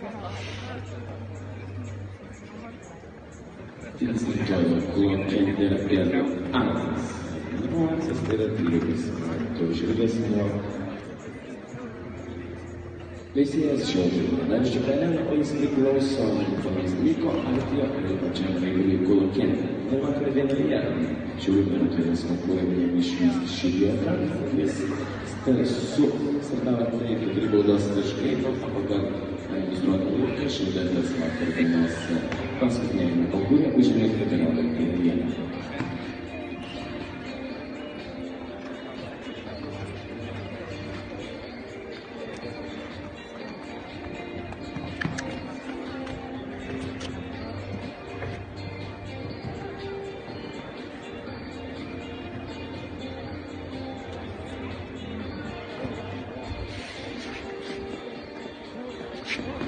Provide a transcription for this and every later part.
Il settore con della piazza anzi, non si spera di questo fatto, ci vedessimo Lesias Children, znači Brennan Oisnik Lawson, pomysliko, ale tie pačiame kolokien. Tema krevenėje, čiūrime turės konkuruojami išvysti šį vietą, jis su startavo tai 4 baudos taškai, pagal iliustruotą laiką, šiandien tas vakar dienos paskutinėjame konkurė užėmė 14 dieną.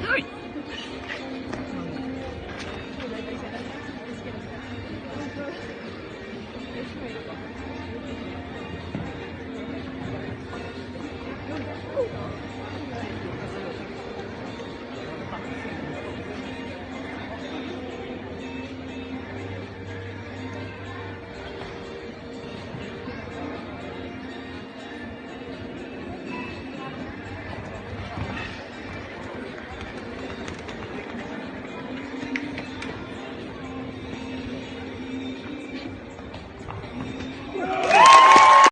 はい。